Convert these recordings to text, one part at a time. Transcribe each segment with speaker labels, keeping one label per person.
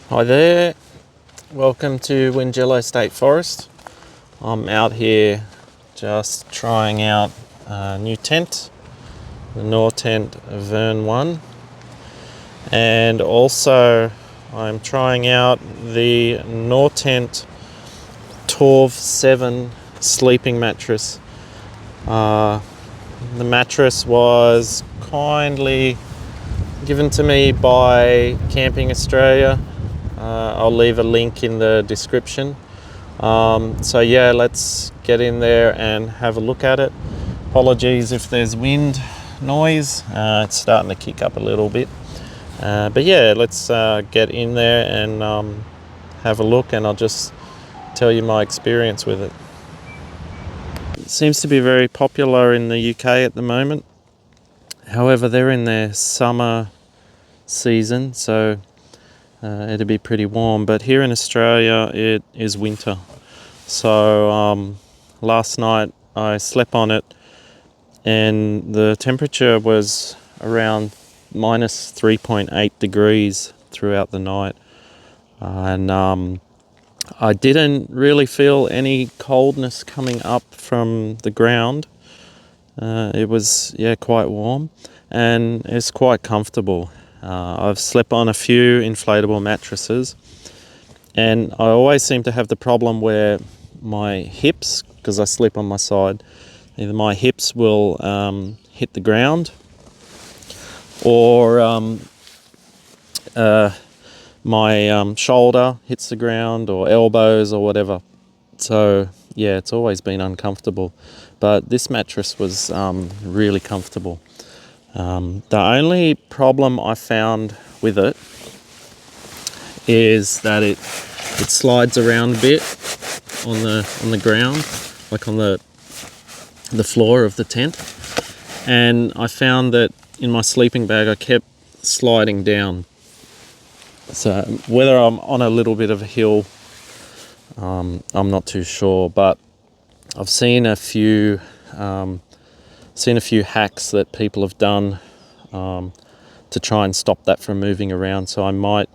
Speaker 1: Hi there, welcome to Wingello State Forest. I'm out here just trying out a new tent, the Nortent Torv 1, and also I'm trying out the Nortent Torv 7 sleeping mattress. The mattress was kindly given to me by Camping Australia. I'll leave a link in the description. So yeah, let's get in there and have a look at it. Apologies if there's wind noise, it's starting to kick up a little bit. But yeah, let's get in there and have a look, and I'll just tell you my experience with it. It seems to be very popular in the UK at the moment. However, they're in their summer season, so it'll be pretty warm, but here in Australia it is winter. So last night I slept on it and the temperature was around minus 3.8 degrees throughout the night, and I didn't really feel any coldness coming up from the ground. It was quite warm and it's quite comfortable. I've slept on a few inflatable mattresses, and I always seem to have the problem where my hips, because I sleep on my side, either my hips will hit the ground, or my shoulder hits the ground, or elbows or whatever. So yeah, it's always been uncomfortable, but this mattress was really comfortable. The only problem I found with it is that it slides around a bit on the ground, like on the floor of the tent, and I found that in my sleeping bag I kept sliding down. So whether I'm on a little bit of a hill, I'm not too sure, but I've seen a few hacks that people have done to try and stop that from moving around, so I might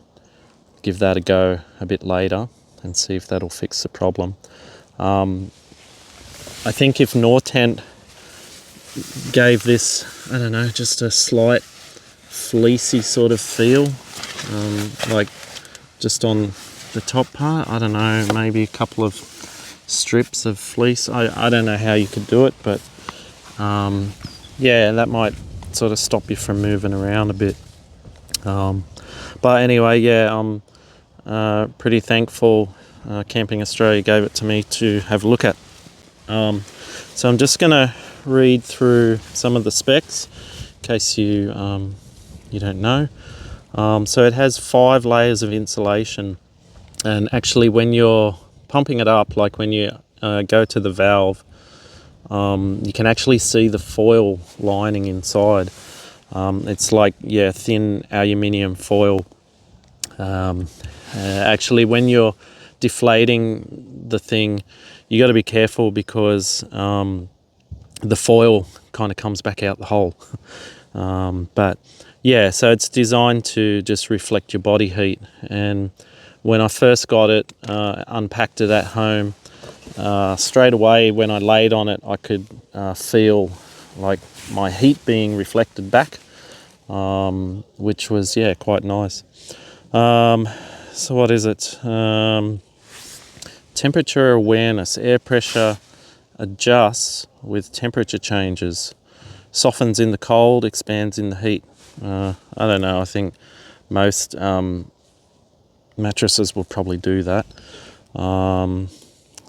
Speaker 1: give that a go a bit later and see if that'll fix the problem. I think if Nortent gave this, I don't know, just a slight fleecy sort of feel, like just on the top part, I don't know, maybe a couple of strips of fleece. I don't know how you could do it, but yeah, that might sort of stop you from moving around a bit. But anyway, yeah, I'm pretty thankful Camping Australia gave it to me to have a look at. So I'm just going to read through some of the specs in case you don't know. So it has 5 layers of insulation, and actually when you're pumping it up, like when you go to the valve, you can actually see the foil lining inside. It's like thin aluminium foil. Actually, when you're deflating the thing, you got to be careful because the foil kind of comes back out the hole. But yeah, so it's designed to just reflect your body heat. And when I first got it, unpacked it at home, straight away when I laid on it, I could feel like my heat being reflected back, which was quite nice. So what is it? Temperature awareness, air pressure adjusts with temperature changes, softens in the cold, expands in the heat. I don't know, I think most mattresses will probably do that.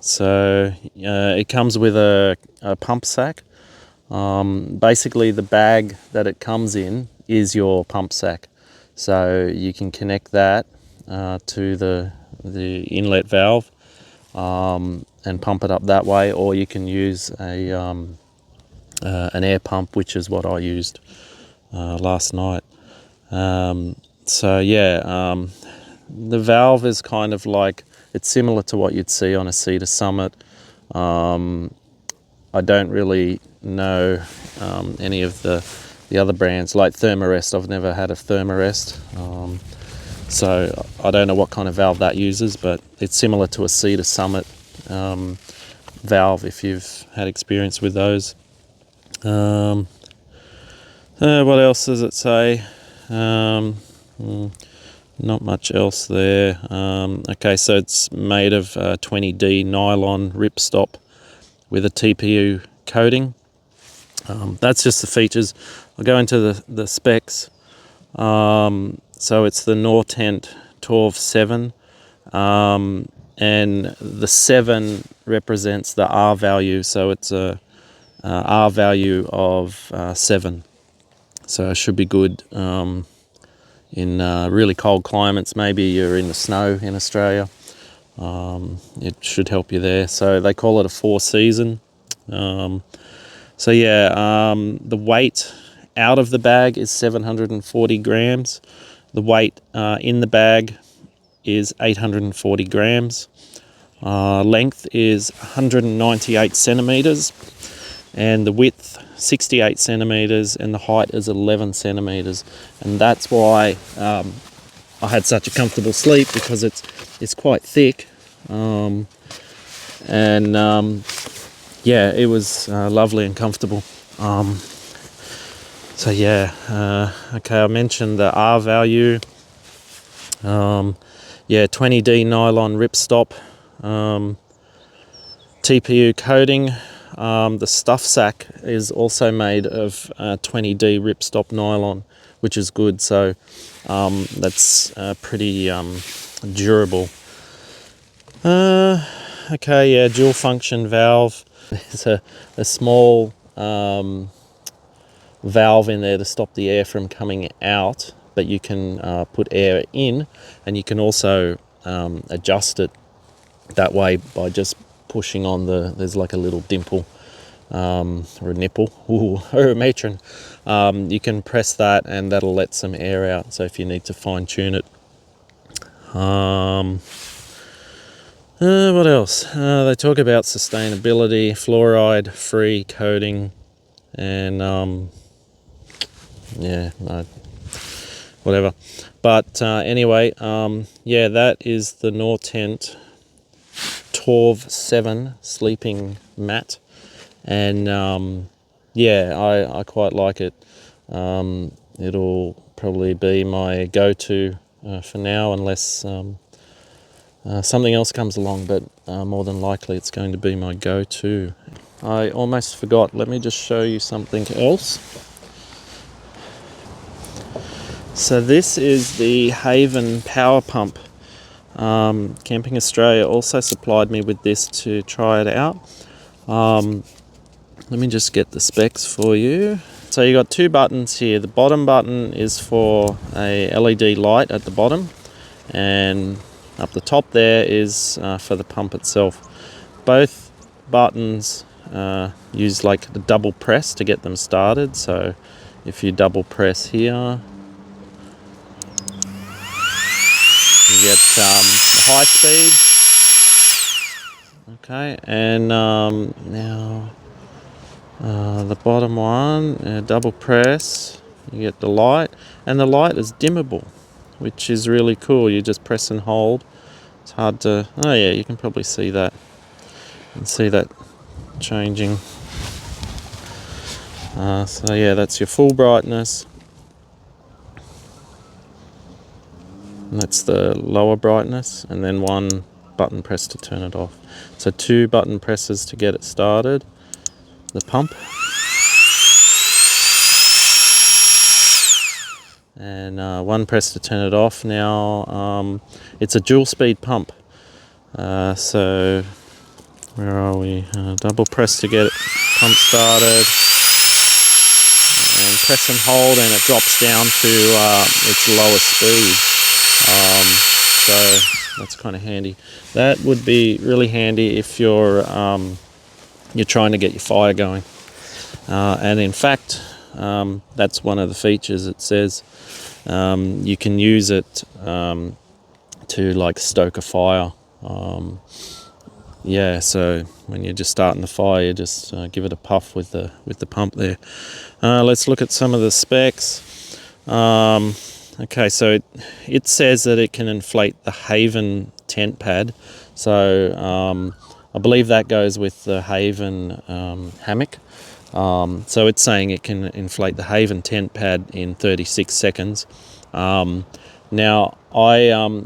Speaker 1: So it comes with a pump sack. Basically the bag that it comes in is your pump sack, so you can connect that to the inlet valve and pump it up that way, or you can use an air pump, which is what I used last night. So yeah, the valve is kind of like, it's similar to what you'd see on a Cedar Summit. I don't really know any of the other brands, like Thermarest. I've never had a Thermarest. So I don't know what kind of valve that uses, but it's similar to a Cedar Summit valve if you've had experience with those. What else does it say? Not much else there. Okay, so it's made of 20D nylon ripstop with a TPU coating. That's just the features. I'll go into the specs. So it's the Nortent Torv 7, and the 7 represents the R value, so it's a R value of 7. So it should be good in really cold climates. Maybe you're in the snow in Australia. It should help you there. So they call it a 4-season. So yeah, the weight out of the bag is 740 grams. The weight in the bag is 840 grams. Length is 198 centimeters, and the width 68 centimeters, and the height is 11 centimeters. And that's why I had such a comfortable sleep, because it's quite thick. Yeah, it was lovely and comfortable. So yeah, okay, I mentioned the R value. Yeah, 20D nylon ripstop, TPU coating. The stuff sack is also made of 20D ripstop nylon, which is good. So that's pretty durable. Okay, yeah, dual function valve. There's a small valve in there to stop the air from coming out, but you can put air in, and you can also adjust it that way by just pushing on there's like a little dimple or a nipple, or a matron. You can press that and that'll let some air out, so if you need to fine tune it. What else? They talk about sustainability, fluoride free coating, and yeah, no, whatever. But anyway, yeah, that is the Nortent Torv 7 sleeping mat, and yeah, I quite like it. It'll probably be my go-to for now, unless something else comes along, but more than likely it's going to be my go-to. I almost forgot, let me just show you something else. So this is the Haven power pump. Camping Australia also supplied me with this to try it out. Let me just get the specs for you. So you got 2 buttons here. The bottom button is for a LED light at the bottom, and up the top there is for the pump itself. Both buttons use like the double press to get them started. So if you double press here, you get high speed. Okay, and now the bottom one, double press, you get the light, and the light is dimmable, which is really cool. You just press and hold. It's hard to, oh yeah, you can probably see that. You can see that changing. So yeah, that's your full brightness. And that's the lower brightness, and then 1 button press to turn it off. So 2 button presses to get it started. The pump. And 1 press to turn it off. Now it's a dual speed pump. So where are we? Double press to get it pump started, and press and hold, and it drops down to its lowest speed. So that's kind of handy. That would be really handy if you're trying to get your fire going. And in fact, that's one of the features. It says you can use it to like stoke a fire. Yeah, so when you're just starting the fire, you just give it a puff with the pump there. Let's look at some of the specs. Okay, so it says that it can inflate the Haven tent pad. So I believe that goes with the Haven hammock. So it's saying it can inflate the Haven tent pad in 36 seconds. Now, I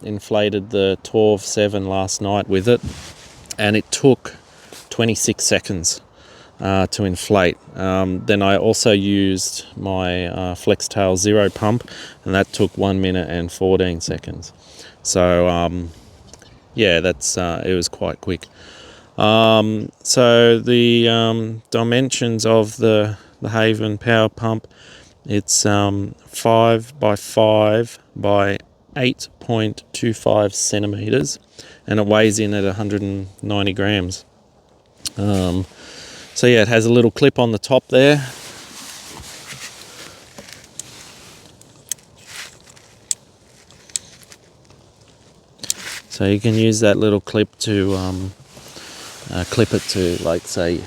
Speaker 1: inflated the Torv 7 last night with it, and it took 26 seconds to inflate. Then I also used my Flextail Zero pump, and that took 1 minute and 14 seconds. So yeah, that's it was quite quick. So the dimensions of the Haven power pump, it's 5 by 5 by 8.25 centimeters, and it weighs in at 190 grams. So yeah, it has a little clip on the top there. So you can use that little clip to clip it to, like, say,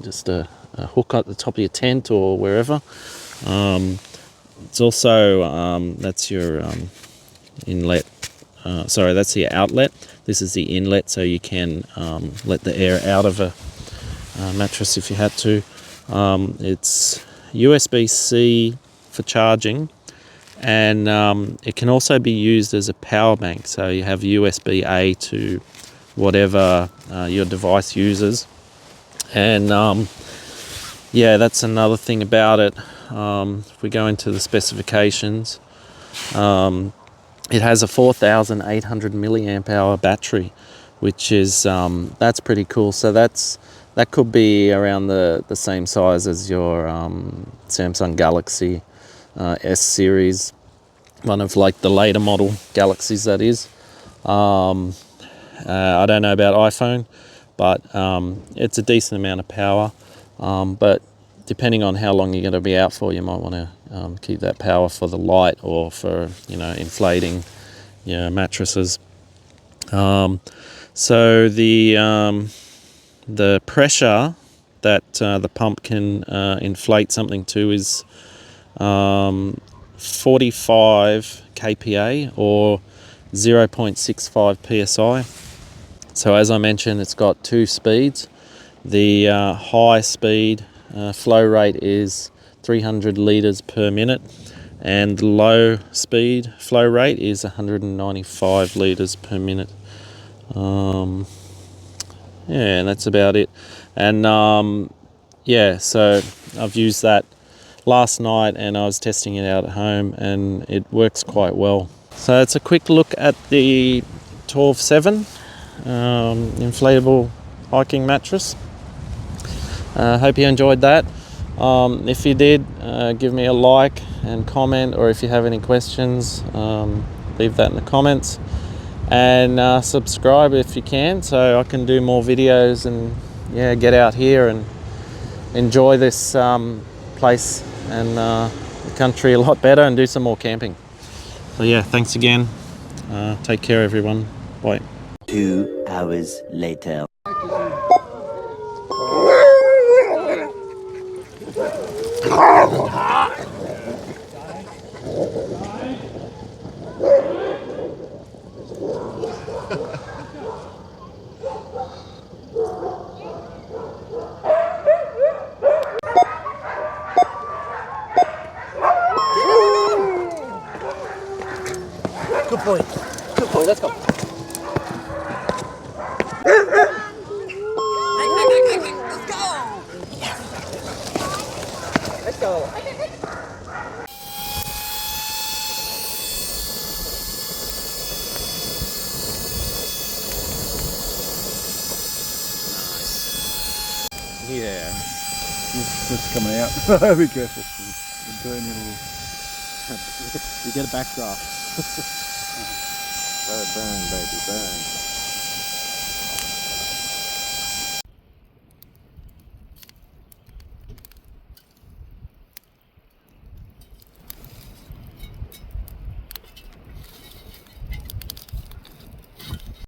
Speaker 1: just a hook at the top of your tent or wherever. It's also, that's your inlet. Sorry, that's the outlet. This is the inlet, so you can let the air out of a mattress if you had to. It's USB-C for charging, and it can also be used as a power bank. So you have USB-A to whatever your device uses. And yeah, that's another thing about it. If we go into the specifications, it has a 4,800 milliamp hour battery, which is that's pretty cool. So that could be around the same size as your Samsung Galaxy S series, one of like the later model Galaxies, that is. I don't know about iPhone, but it's a decent amount of power. But depending on how long you're going to be out for, you might want to keep that power for the light or for, you know, inflating your mattresses. So the pressure that the pump can inflate something to is 45 kPa or 0.65 psi. So as I mentioned, it's got two speeds. The high speed flow rate is 300 litres per minute, and the low speed flow rate is 195 litres per minute. Yeah, and that's about it. And yeah, so I've used that last night, and I was testing it out at home, and it works quite well. So it's a quick look at the Torv 7 inflatable hiking mattress. Hope you enjoyed that. If you did, give me a like and comment, or if you have any questions, leave that in the comments, and subscribe if you can, so I can do more videos and, yeah, get out here and enjoy this place and the country a lot better, and do some more camping. So yeah, thanks again. Take care, everyone. Bye.
Speaker 2: 2 hours later. Good boy. Good boy, let's go. Let's go.
Speaker 1: Yeah.
Speaker 3: It's coming out. Be careful. Burn your little...
Speaker 1: You get a backdraft.
Speaker 2: Burn, baby, burn.